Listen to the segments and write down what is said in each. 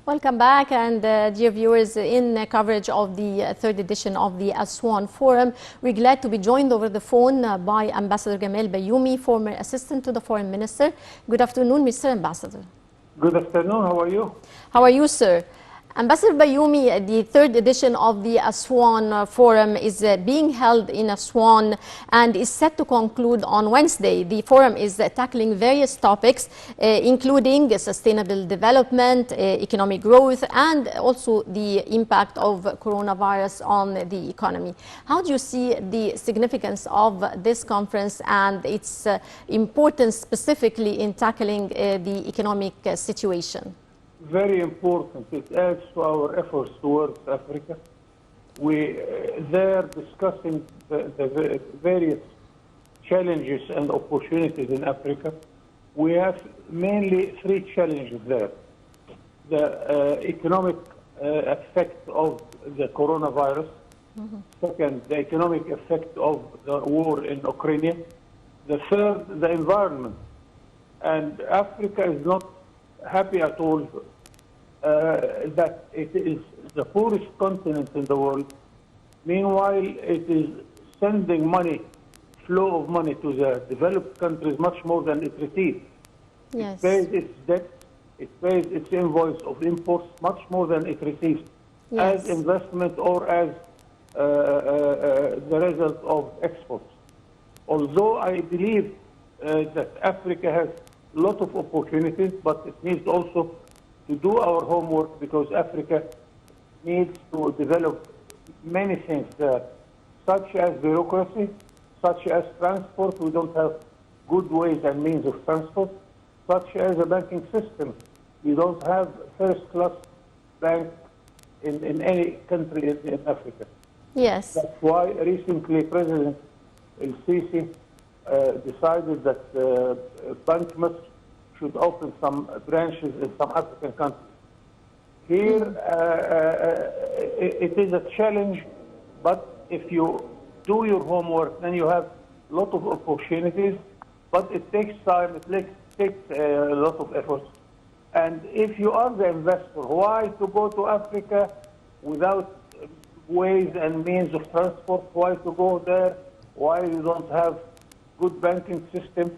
Welcome back, and dear viewers, in coverage of the third edition of the Aswan Forum, we're glad to be joined over the phone by Ambassador Gamal Bayoumi, former assistant to the Foreign Minister. Good afternoon, Mr. Ambassador. Good afternoon. How are you? How are you, sir? Ambassador Bayoumi, the third edition of the Aswan Forum is being held in Aswan and is set to conclude on Wednesday. The forum is tackling various topics, including sustainable development, economic growth, and also the impact of coronavirus on the economy. How do you see the significance of this conference and its importance specifically in tackling the economic situation? Very important. It adds to our efforts towards Africa. They're discussing the various challenges and opportunities in Africa. We have mainly three challenges there. The economic effect of the coronavirus. Second, the economic effect of the war in Ukraine. The third, the environment. And Africa is not happy at all that it is the poorest continent in the world. Meanwhile, it is sending money, flow of money to the developed countries much more than it receives. Yes. It pays its debt, it pays its invoice of imports much more than it receives, Yes. as investment or as the result of exports. Although I believe that Africa has a lot of opportunities, but it needs also to do our homework, because Africa needs to develop many things there, such as bureaucracy, such as transport. We don't have good ways and means of transport, such as a banking system. We don't have first-class bank in any country in Africa. Yes. That's why recently President El-Sisi decided that banks should open some branches in some African countries. Here, it is a challenge, but if you do your homework, then you have a lot of opportunities, but it takes time, it takes a lot of effort. And if you are the investor, why to go to Africa without ways and means of transport? Why to go there? Why you don't have good banking system?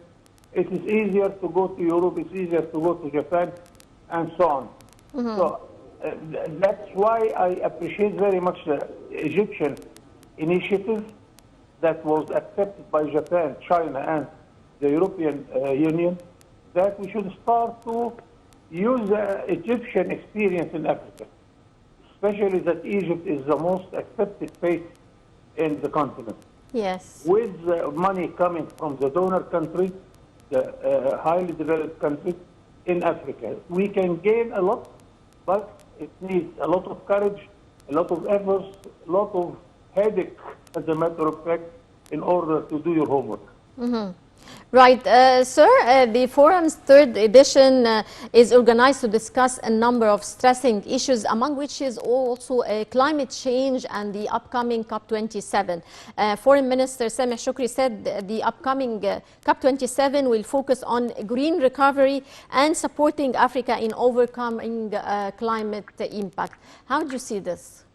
It is easier to go to Europe, it's easier to go to Japan, and so on. So that's why I appreciate very much the Egyptian initiative that was accepted by Japan, China, and the European Union, that we should start to use the Egyptian experience in Africa, especially that Egypt is the most accepted place in the continent. Yes. With money coming from the donor countries, the highly developed countries in Africa, we can gain a lot, but it needs a lot of courage, a lot of efforts, a lot of headache, as a matter of fact, in order to do your homework. Right. Sir, the forum's third edition is organized to discuss a number of stressing issues, among which is also climate change and the upcoming COP27. Foreign Minister Sameh Shoukry said the upcoming COP27 will focus on green recovery and supporting Africa in overcoming climate impact. How do you see this?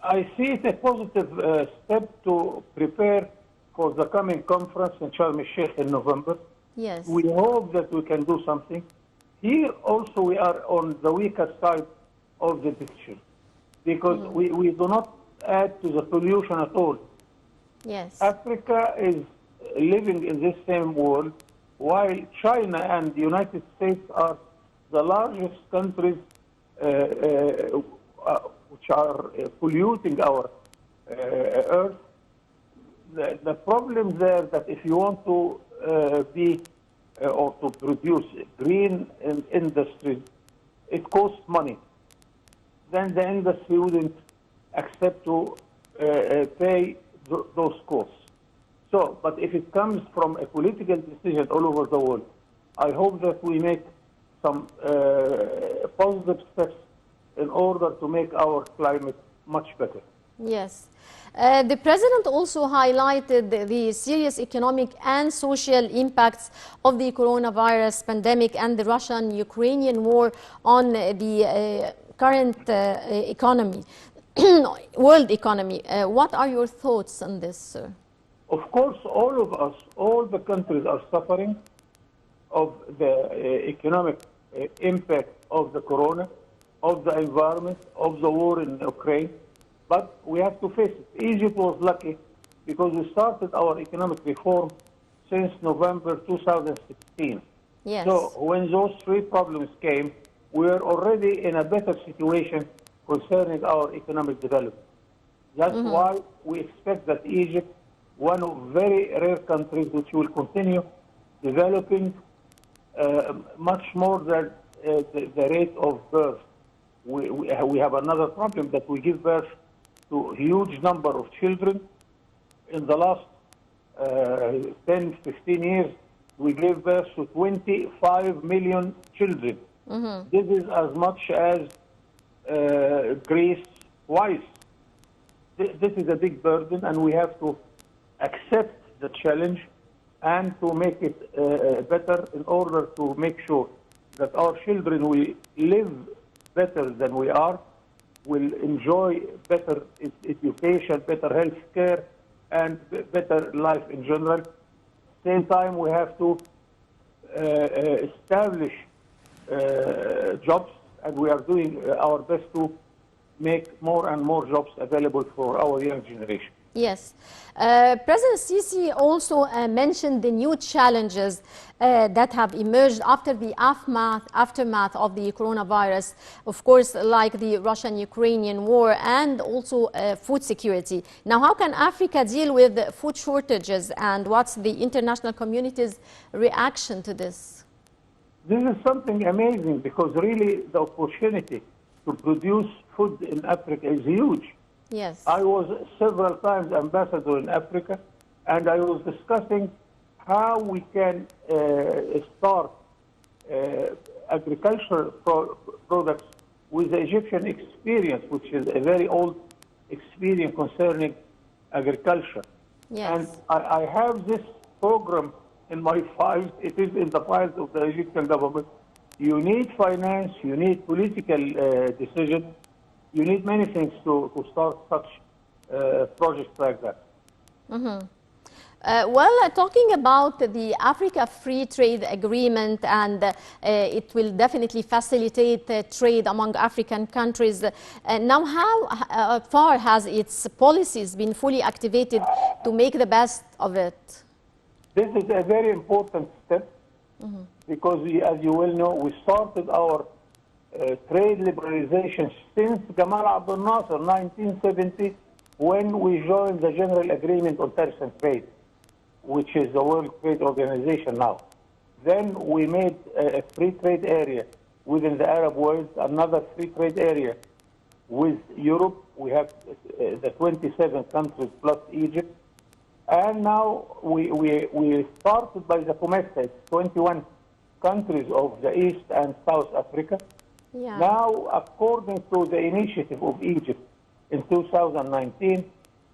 I see it a positive step to prepare for the coming conference in Sharm el-Sheikh in November. Yes. We hope that we can do something. Here also we are on the weaker side of the picture, because we do not add to the pollution at all. Yes. Africa is living in this same world, while China and the United States are the largest countries which are polluting our earth. The problem there that if you want to or to produce green industries, it costs money. Then the industry wouldn't accept to pay those costs. So, but if it comes from a political decision all over the world, I hope that we make some positive steps in order to make our climate much better. Yes. The president also highlighted the serious economic and social impacts of the coronavirus pandemic and the Russian-Ukrainian war on the current economy, world economy. What are your thoughts on this, sir? Of course, all of us, all the countries are suffering of the economic impact of the corona, of the environment, of the war in Ukraine. But we have to face it. Egypt was lucky because we started our economic reform since November 2016. Yes. So when those three problems came, we were already in a better situation concerning our economic development. That's why we expect that Egypt, one of very rare countries which will continue developing much more than the rate of birth. We have another problem that we give birth to a huge number of children. In the last 10, 15 years, we gave birth to 25 million children. This is as much as Greece twice. This is a big burden, and we have to accept the challenge and to make it better in order to make sure that our children will live better than we are, will enjoy better education, better health care, and better life in general. Same time, we have to establish jobs, and we are doing our best to make more and more jobs available for our young generation. Yes. President Sisi also mentioned the new challenges that have emerged after the aftermath of the coronavirus, of course, like the Russian-Ukrainian war and also food security. Now, how can Africa deal with food shortages, and what's the international community's reaction to this? This is something amazing because really the opportunity to produce food in Africa is huge. Yes. I was several times ambassador in Africa, and I was discussing how we can start agricultural products with the Egyptian experience, which is a very old experience concerning agriculture. Yes. And I have this program in my files. It is in the files of the Egyptian government. You need finance, you need political decision, you need many things to start such projects like that. Talking about the Africa Free Trade Agreement, and it will definitely facilitate trade among African countries. Now, how far has its policies been fully activated to make the best of it? This is a very important step because, as you well know, we started our trade liberalization since Gamal Abdel Nasser, 1970, when we joined the General Agreement on Tariffs and Trade, which is the World Trade Organization now. Then we made a free trade area within the Arab world, another free trade area with Europe. We have the 27 countries plus Egypt. And now we started by the COMESA, 21 countries of the East and South Africa. Yeah. Now, according to the initiative of Egypt in 2019,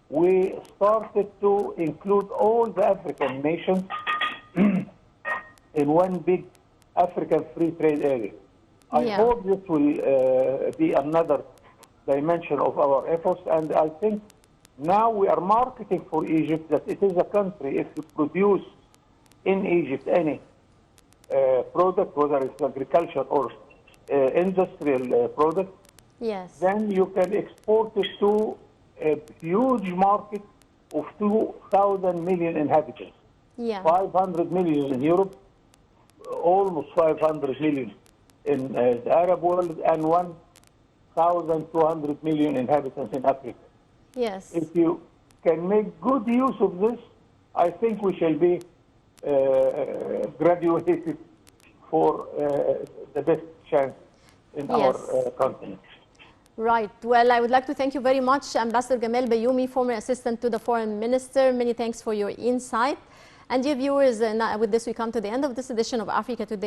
we started to include all the African nations in one big African free trade area. I hope this will be another dimension of our efforts, and I think now we are marketing for Egypt that it is a country, if you produce in Egypt any product, whether it's agriculture or industrial product, yes, then you can export it to a huge market of 2,000 million inhabitants. Yeah. 500 million in Europe, almost 500 million in the Arab world, and 1,200 million inhabitants in Africa. Yes. If you can make good use of this, I think we shall be graduated for the best chance in our continent. Right. Well, I would like to thank you very much, Ambassador Gamal Bayoumi, former assistant to the Foreign Minister. Many thanks for your insight. And dear viewers, with this we come to the end of this edition of Africa Today.